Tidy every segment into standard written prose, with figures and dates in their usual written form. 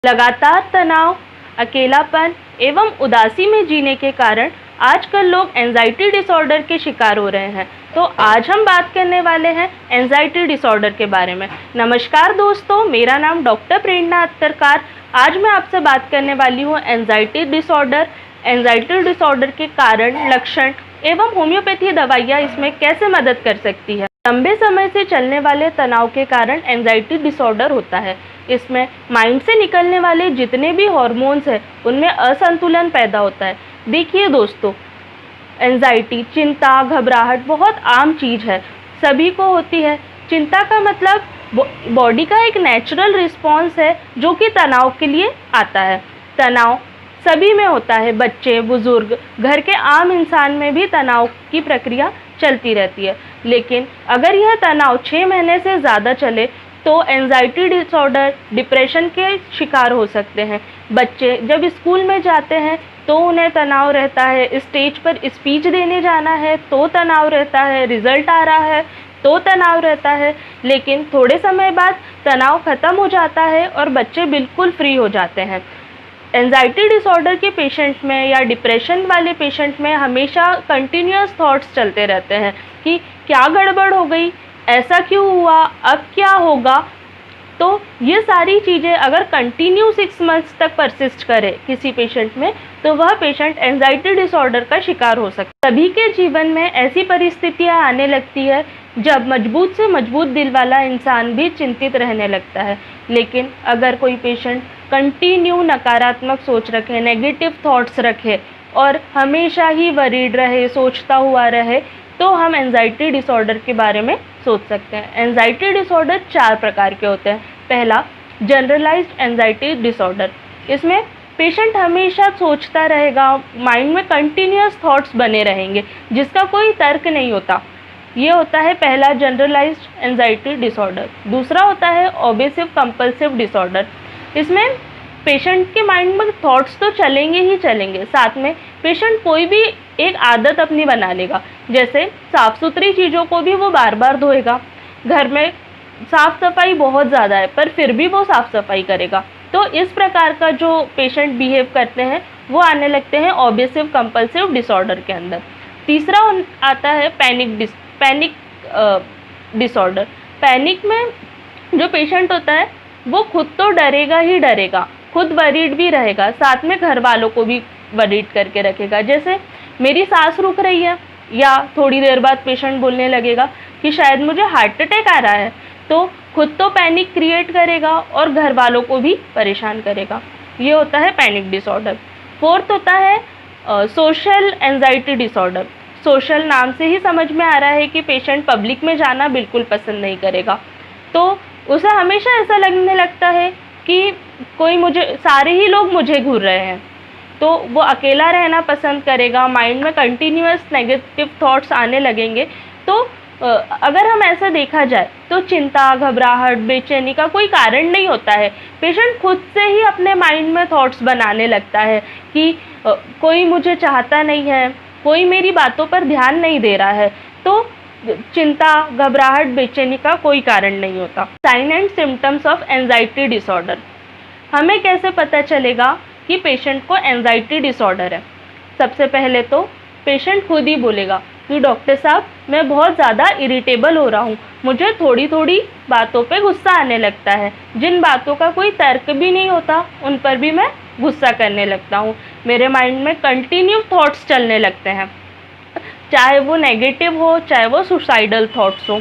लगातार तनाव, अकेलापन एवं उदासी में जीने के कारण आजकल लोग एंजाइटी डिसऑर्डर के शिकार हो रहे हैं। तो आज हम बात करने वाले हैं एंजाइटी डिसऑर्डर के बारे में। नमस्कार दोस्तों, मेरा नाम डॉक्टर प्रेरणा अत्तरकार। आज मैं आपसे बात करने वाली हूँ एंजाइटी डिसऑर्डर के कारण, लक्षण एवं होम्योपैथी दवाइयाँ इसमें कैसे मदद कर सकती है। लंबे समय से चलने वाले तनाव के कारण एंजाइटी डिसऑर्डर होता है। इसमें माइंड से निकलने वाले जितने भी हार्मोन्स हैं उनमें असंतुलन पैदा होता है। देखिए दोस्तों, एंजाइटी, चिंता, घबराहट बहुत आम चीज़ है, सभी को होती है। चिंता का मतलब बॉडी का एक नेचुरल रिस्पॉन्स है जो कि तनाव के लिए आता है। तनाव सभी में होता है, बच्चे, बुजुर्ग, घर के आम इंसान में भी तनाव की प्रक्रिया चलती रहती है। लेकिन अगर यह तनाव 6 महीने से ज़्यादा चले तो एंजाइटी डिसऑर्डर, डिप्रेशन के शिकार हो सकते हैं। बच्चे जब स्कूल में जाते हैं तो उन्हें तनाव रहता है, स्टेज पर स्पीच देने जाना है तो तनाव रहता है, रिजल्ट आ रहा है तो तनाव रहता है। लेकिन थोड़े समय बाद तनाव खत्म हो जाता है और बच्चे बिल्कुल फ्री हो जाते हैं। एंजाइटी डिसऑर्डर के पेशेंट में या डिप्रेशन वाले पेशेंट में हमेशा कंटिन्यूअस थॉट्स चलते रहते हैं कि क्या गड़बड़ हो गई, ऐसा क्यों हुआ, अब क्या होगा। तो ये सारी चीज़ें अगर कंटिन्यू 6 मंथ्स तक परसिस्ट करे किसी पेशेंट में तो वह पेशेंट एंजाइटी डिसऑर्डर का शिकार हो सकता है। सभी के जीवन में ऐसी परिस्थितियां आने लगती है जब मजबूत से मजबूत दिल वाला इंसान भी चिंतित रहने लगता है। लेकिन अगर कोई पेशेंट कंटिन्यू नकारात्मक सोच रखे, नेगेटिव थॉट्स रखे और हमेशा ही वरीड रहे, सोचता हुआ रहे, तो हम एंजाइटी डिसऑर्डर के बारे में सोच सकते हैं। एंजाइटी डिसऑर्डर 4 प्रकार के होते हैं। पहला, जनरलाइज्ड एंजाइटी डिसऑर्डर। इसमें पेशेंट हमेशा सोचता रहेगा, माइंड में कंटिन्यूअस थॉट्स बने रहेंगे जिसका कोई तर्क नहीं होता। ये होता है पहला, जनरलाइज्ड एंजाइटी डिसऑर्डर। दूसरा होता है ऑब्सेसिव कंपल्सिव डिसऑर्डर। इसमें पेशेंट के माइंड में थॉट्स तो चलेंगे ही चलेंगे, साथ में पेशेंट कोई भी एक आदत अपनी बना लेगा। जैसे साफ़ सुथरी चीज़ों को भी वो बार बार धोएगा, घर में साफ़ सफाई बहुत ज़्यादा है पर फिर भी वो साफ़ सफाई करेगा। तो इस प्रकार का जो पेशेंट बिहेव करते हैं वो आने लगते हैं ऑब्सेसिव कंपल्सिव डिसऑर्डर के अंदर। तीसरा आता है पैनिक डिसऑर्डर। पैनिक में जो पेशेंट होता है वो खुद तो डरेगा ही डरेगा, खुद वरीड भी रहेगा, साथ में घर वालों को भी वरीड करके रखेगा। जैसे मेरी सांस रुक रही है, या थोड़ी देर बाद पेशेंट बोलने लगेगा कि शायद मुझे हार्ट अटैक आ रहा है, तो खुद तो पैनिक क्रिएट करेगा और घर वालों को भी परेशान करेगा। ये होता है पैनिक डिसऑर्डर। फोर्थ होता है सोशल एंजाइटी डिसऑर्डर। सोशल नाम से ही समझ में आ रहा है कि पेशेंट पब्लिक में जाना बिल्कुल पसंद नहीं करेगा। तो उसे हमेशा ऐसा लगने लगता है कि सारे ही लोग मुझे घूर रहे हैं, तो वो अकेला रहना पसंद करेगा। माइंड में कंटिन्यूअस नेगेटिव थॉट्स आने लगेंगे। तो अगर हम ऐसा देखा जाए तो चिंता, घबराहट, बेचैनी का कोई कारण नहीं होता है। पेशेंट खुद से ही अपने माइंड में थॉट्स बनाने लगता है कि कोई मुझे चाहता नहीं है, कोई मेरी बातों पर ध्यान नहीं दे रहा है। तो चिंता, घबराहट, बेचैनी का कोई कारण नहीं होता। Sign and symptoms of anxiety disorder. हमें कैसे पता चलेगा कि पेशेंट को एंजाइटी डिसऑर्डर है? सबसे पहले तो पेशेंट खुद ही बोलेगा कि डॉक्टर साहब, मैं बहुत ज़्यादा इरिटेबल हो रहा हूँ, मुझे थोड़ी थोड़ी बातों पे गुस्सा आने लगता है, जिन बातों का कोई तर्क भी नहीं होता उन पर भी मैं गुस्सा करने लगता हूँ, मेरे माइंड में कंटिन्यू थॉट्स चलने लगते हैं, चाहे वो नेगेटिव हो चाहे वो सुसाइडल थॉट्स हो।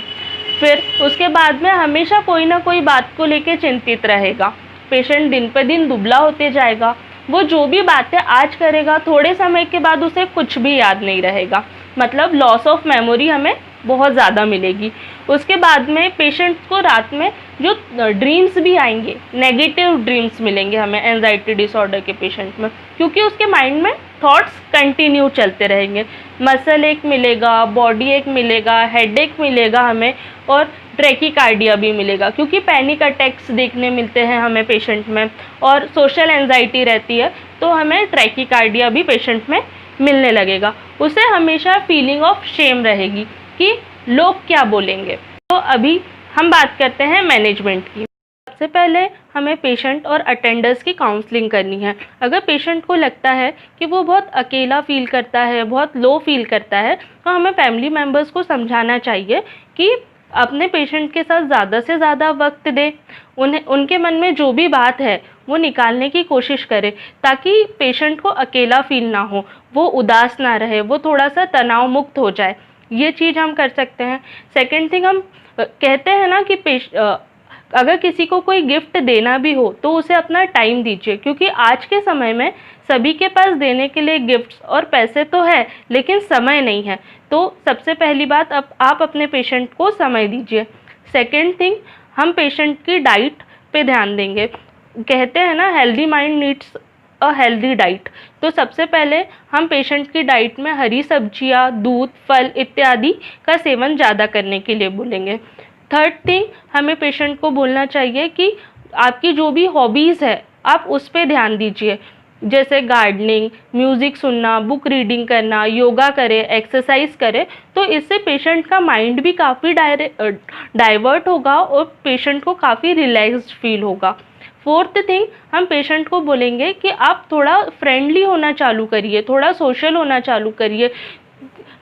फिर उसके बाद में हमेशा कोई ना कोई बात को लेके चिंतित रहेगा। पेशेंट दिन पर दिन दुबला होते जाएगा। वो जो भी बातें आज करेगा थोड़े समय के बाद उसे कुछ भी याद नहीं रहेगा, मतलब लॉस ऑफ मेमोरी हमें बहुत ज़्यादा मिलेगी। उसके बाद में पेशेंट को रात में जो ड्रीम्स भी आएंगे, नेगेटिव ड्रीम्स मिलेंगे हमें एंजाइटी डिसऑर्डर के पेशेंट में, क्योंकि उसके माइंड में थॉट्स कंटिन्यू चलते रहेंगे। मसल एक मिलेगा, बॉडी एक मिलेगा, हेडेक मिलेगा हमें, और ट्रैकीकार्डिया भी मिलेगा, क्योंकि पैनिक अटैक्स देखने मिलते हैं हमें पेशेंट में, और सोशल एंजाइटी रहती है तो हमें ट्रैकीकार्डिया भी पेशेंट में मिलने लगेगा। उसे हमेशा फीलिंग ऑफ शेम रहेगी कि लोग क्या बोलेंगे। तो अभी हम बात करते हैं मैनेजमेंट की। सबसे पहले हमें पेशेंट और अटेंडर्स की काउंसलिंग करनी है। अगर पेशेंट को लगता है कि वो बहुत अकेला फ़ील करता है, बहुत लो फ़ील करता है, तो हमें फैमिली मेम्बर्स को समझाना चाहिए कि अपने पेशेंट के साथ ज़्यादा से ज़्यादा वक्त दें, उन्हें उनके मन में जो भी बात है वो निकालने की कोशिश करें, ताकि पेशेंट को अकेला फ़ील ना हो, वो उदास ना रहे, वो थोड़ा सा तनाव मुक्त हो जाए। ये चीज़ हम कर सकते हैं। सेकंड थिंग, हम कहते हैं ना कि अगर किसी को कोई गिफ्ट देना भी हो तो उसे अपना टाइम दीजिए, क्योंकि आज के समय में सभी के पास देने के लिए गिफ्ट्स और पैसे तो है, लेकिन समय नहीं है। तो सबसे पहली बात, आप अपने पेशेंट को समय दीजिए। सेकंड थिंग, हम पेशेंट की डाइट पे ध्यान देंगे। कहते हैं ना, healthy mind needs a healthy diet. तो सबसे पहले हम पेशेंट की डाइट में हरी सब्जियां, दूध, फल इत्यादि का सेवन ज़्यादा करने के लिए बोलेंगे। थर्ड थिंग, हमें पेशेंट को बोलना चाहिए कि आपकी जो भी हॉबीज़ है आप उस पे ध्यान दीजिए, जैसे गार्डनिंग, म्यूज़िक सुनना, बुक रीडिंग करना, योगा करें, एक्सरसाइज करें। तो इससे पेशेंट का माइंड भी काफ़ी डाइवर्ट होगा और पेशेंट को काफ़ी रिलैक्स्ड फील होगा। फोर्थ थिंग, हम पेशेंट को बोलेंगे कि आप थोड़ा फ्रेंडली होना चालू करिए, थोड़ा सोशल होना चालू करिए,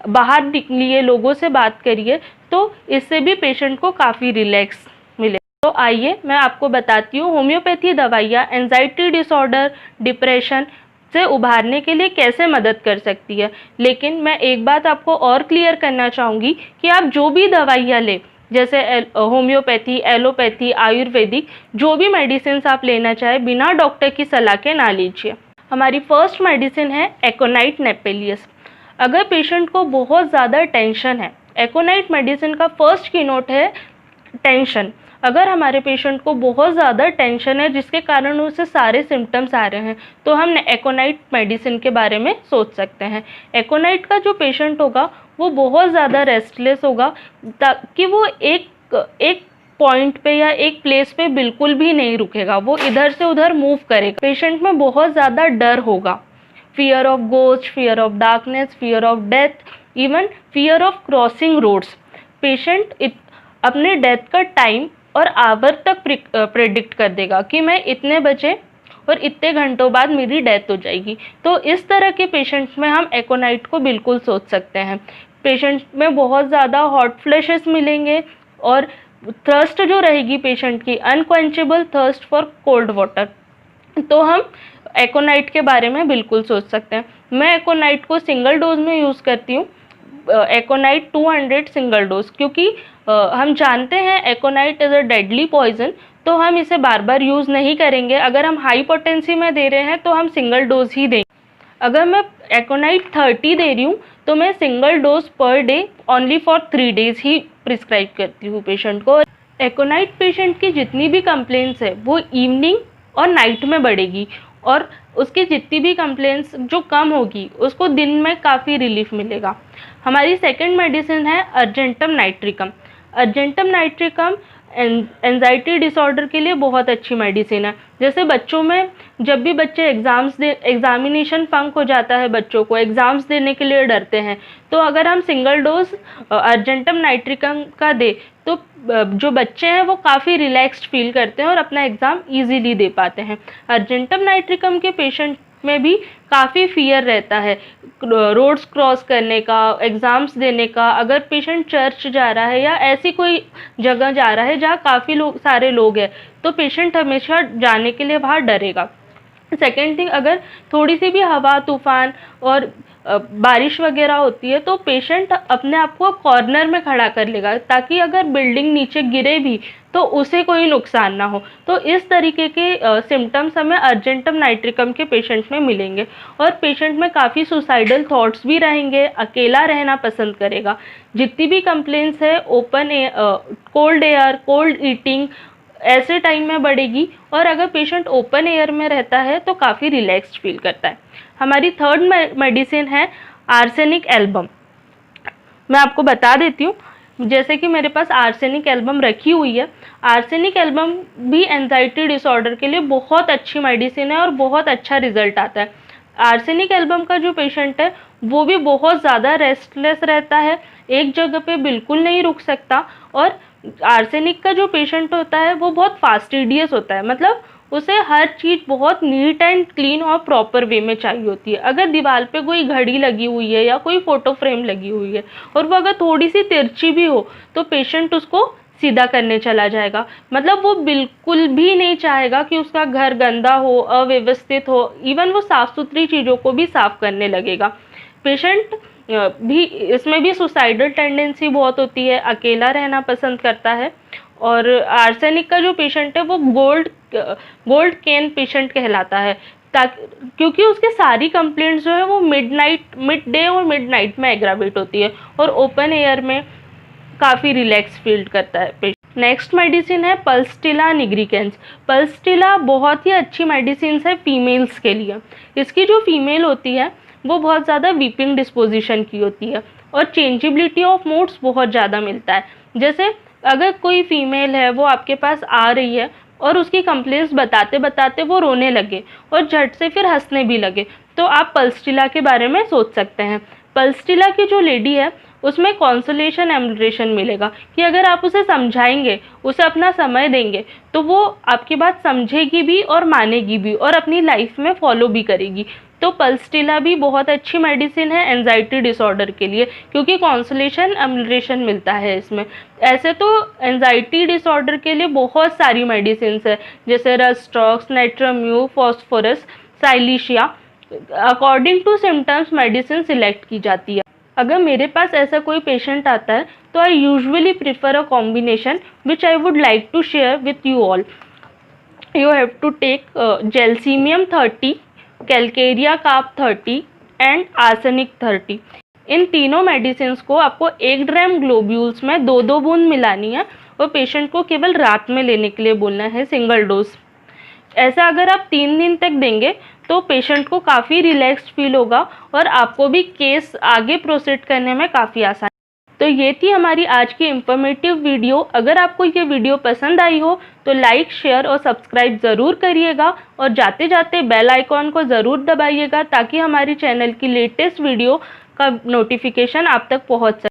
बाहर निकलिए, लोगों से बात करिए, तो इससे भी पेशेंट को काफ़ी रिलैक्स मिले। तो आइए मैं आपको बताती हूँ होम्योपैथी दवाइयाँ एंजाइटी डिसऑर्डर, डिप्रेशन से उभारने के लिए कैसे मदद कर सकती है। लेकिन मैं एक बात आपको और क्लियर करना चाहूँगी कि आप जो भी दवाइयाँ लें, जैसे होम्योपैथी, एलोपैथी, आयुर्वेदिक, जो भी मेडिसिन आप लेना चाहें, बिना डॉक्टर की सलाह के ना लीजिए। हमारी फर्स्ट मेडिसिन है एकोनाइट नेपेलियस। अगर पेशेंट को बहुत ज़्यादा टेंशन है, एकोनाइट मेडिसिन का फर्स्ट की नोट है टेंशन। अगर हमारे पेशेंट को बहुत ज़्यादा टेंशन है जिसके कारण उसे सारे सिम्टम्स आ रहे हैं, तो हम एकोनाइट मेडिसिन के बारे में सोच सकते हैं। एकोनाइट का जो पेशेंट होगा वो बहुत ज़्यादा रेस्टलेस होगा, ताकि वो एक पॉइंट पे या एक प्लेस पे बिल्कुल भी नहीं रुकेगा, वो इधर से उधर मूव करेगा। पेशेंट में बहुत ज़्यादा डर होगा, fear of ghost, fear of darkness, fear of death, even fear of crossing roads. Patient अपने डेथ का टाइम और आवर तक प्रेडिक्ट कर देगा कि मैं इतने बजे और इतने घंटों बाद मेरी डेथ हो जाएगी। तो इस तरह के पेशेंट में हम एकोनाइट को बिल्कुल सोच सकते हैं। पेशेंट में बहुत ज़्यादा हॉट फ्लैशेस मिलेंगे और थर्स्ट जो रहेगी पेशेंट की, अनक्वेंचेबल थर्स्ट फॉर कोल्ड वाटर, तो हम एकोनाइट के बारे में बिल्कुल सोच सकते हैं। मैं एकोनाइट को सिंगल डोज में यूज़ करती हूँ, एकोनाइट 200 सिंगल डोज, क्योंकि हम जानते हैं एकोनाइट इज़ अ डेडली पॉइजन, तो हम इसे बार बार यूज़ नहीं करेंगे। अगर हम हाई पोटेंसी में दे रहे हैं तो हम सिंगल डोज ही देंगे। अगर मैं एकोनाइट 30 दे रही हूँ तो मैं single dose per day only for 3 days he prescribe करती हूँ पेशेंट को। एकोनाइट पेशेंट की जितनी भी कंप्लेंट्स है वो इवनिंग और नाइट में बढ़ेगी, और उसकी जितनी भी कंप्लेंट्स जो कम होगी उसको दिन में काफ़ी रिलीफ मिलेगा। हमारी सेकंड मेडिसिन है argentum nitricum. Argentum nitricum anxiety disorder के लिए बहुत अच्छी मेडिसिन है। जैसे बच्चों में जब भी बच्चे एग्जामिनेशन फंक हो जाता है, बच्चों को एग्ज़ाम्स देने के लिए डरते हैं, तो अगर हम सिंगल डोज अर्जेंटम नाइट्रिकम का दे तो जो बच्चे हैं वो काफ़ी रिलैक्स्ड फील करते हैं और अपना एग्ज़ाम इजीली दे पाते हैं। अर्जेंटम नाइट्रिकम के पेशेंट में भी काफ़ी फियर रहता है रोड्स क्रॉस करने का, एग्ज़ाम्स देने का। अगर पेशेंट चर्च जा रहा है या ऐसी कोई जगह जा रहा है जहाँ काफ़ी सारे लोग हैं, तो पेशेंट हमेशा जाने के लिए बाहर डरेगा। सेकेंड थिंग, अगर थोड़ी सी भी हवा, तूफान और बारिश वगैरह होती है तो पेशेंट अपने आप को कॉर्नर में खड़ा कर लेगा, ताकि अगर बिल्डिंग नीचे गिरे भी तो उसे कोई नुकसान ना हो। तो इस तरीके के सिम्टम्स हमें अर्जेंटम नाइट्रिकम के पेशेंट में मिलेंगे। और पेशेंट में काफ़ी सुसाइडल थॉट्स भी रहेंगे, अकेला रहना पसंद करेगा। जितनी भी कंप्लेंट्स है open air, cold air, cold eating, ऐसे टाइम में बढ़ेगी। और अगर पेशेंट ओपन एयर में रहता है तो काफ़ी रिलैक्स्ड फील करता है। हमारी थर्ड मेडिसिन है आर्सेनिक एल्बम। मैं आपको बता देती हूँ, जैसे कि मेरे पास आर्सेनिक एल्बम रखी हुई है। आर्सेनिक एल्बम भी एंजाइटी डिसऑर्डर के लिए बहुत अच्छी मेडिसिन है और बहुत अच्छा रिजल्ट आता है। आर्सेनिक एल्बम का जो पेशेंट है वो भी बहुत ज़्यादा रेस्टलेस रहता है, एक जगह पे बिल्कुल नहीं रुक सकता, और आर्सेनिक का जो पेशेंट होता है वो बहुत फास्टिडियस होता है, मतलब उसे हर चीज़ बहुत नीट एंड क्लीन और प्रॉपर वे में चाहिए होती है। अगर दीवार पे कोई घड़ी लगी हुई है या कोई फ़ोटो फ्रेम लगी हुई है और वो अगर थोड़ी सी तिरछी भी हो तो पेशेंट उसको सीधा करने चला जाएगा। मतलब वो बिल्कुल भी नहीं चाहेगा कि उसका घर गंदा हो, अव्यवस्थित हो, इवन वो साफ़ सुथरी चीज़ों को भी साफ़ करने लगेगा। पेशेंट भी इसमें भी सुसाइडल टेंडेंसी बहुत होती है, अकेला रहना पसंद करता है। और आर्सेनिक का जो पेशेंट है वो गोल्ड केन पेशेंट कहलाता है, ताकि क्योंकि उसके सारी कंप्लेंट्स जो है वो मिड डे और मिड नाइट में एग्रावेट होती है और ओपन एयर में काफ़ी रिलैक्स फील करता है पेशेंट। नेक्स्ट मेडिसिन है पल्सटिला निग्रिकेंस। पल्सटिला बहुत ही अच्छी मेडिसिन है फीमेल्स के लिए। इसकी जो फीमेल होती है वो बहुत ज़्यादा वीपिंग डिस्पोजिशन की होती है और चेंजेबिलिटी ऑफ मूड्स बहुत ज़्यादा मिलता है। जैसे अगर कोई फीमेल है वो आपके पास आ रही है और उसकी कंप्लेंट्स बताते बताते वो रोने लगे और झट से फिर हंसने भी लगे, तो आप पल्सटिला के बारे में सोच सकते हैं। पल्सटिला की जो लेडी है उसमें कॉन्सोलेशन एम्युलेशन मिलेगा कि अगर आप उसे समझाएंगे, उसे अपना समय देंगे, तो वो आपकी बात समझेगी भी और मानेगी भी और अपनी लाइफ में फॉलो भी करेगी। तो पल्सटिला भी बहुत अच्छी मेडिसिन है एंजाइटी डिसऑर्डर के लिए, क्योंकि कॉन्सोलेशन एम्युलेशन मिलता है इसमें। ऐसे तो एंजाइटी डिसऑर्डर के लिए बहुत सारी मेडिसिन है, जैसे रस्टॉक्स, नेट्राम्यू, फॉस्फोरस, साइलिशिया। According to symptoms medicine select की जाती है। अगर मेरे पास ऐसा कोई पेशेंट आता है तो I usually prefer a combination which I would like to share with you all. You have to take gelsemium 30, calcarea carb 30 and arsenic 30। इन तीनों मेडिसिन को आपको 1 ग्राम ग्लोब्यूल्स में 2-2 बूंद मिलानी है और पेशेंट को केवल रात में लेने के लिए बोलना है, सिंगल डोज। ऐसा अगर आप 3 दिन तक देंगे तो पेशेंट को काफ़ी रिलैक्स्ड फील होगा और आपको भी केस आगे प्रोसीड करने में काफ़ी आसान। तो ये थी हमारी आज की इंफॉर्मेटिव वीडियो। अगर आपको ये वीडियो पसंद आई हो तो लाइक, शेयर और सब्सक्राइब ज़रूर करिएगा और जाते जाते बेल आइकॉन को ज़रूर दबाइएगा ताकि हमारी चैनल की लेटेस्ट वीडियो का नोटिफिकेशन आप तक पहुंच सके।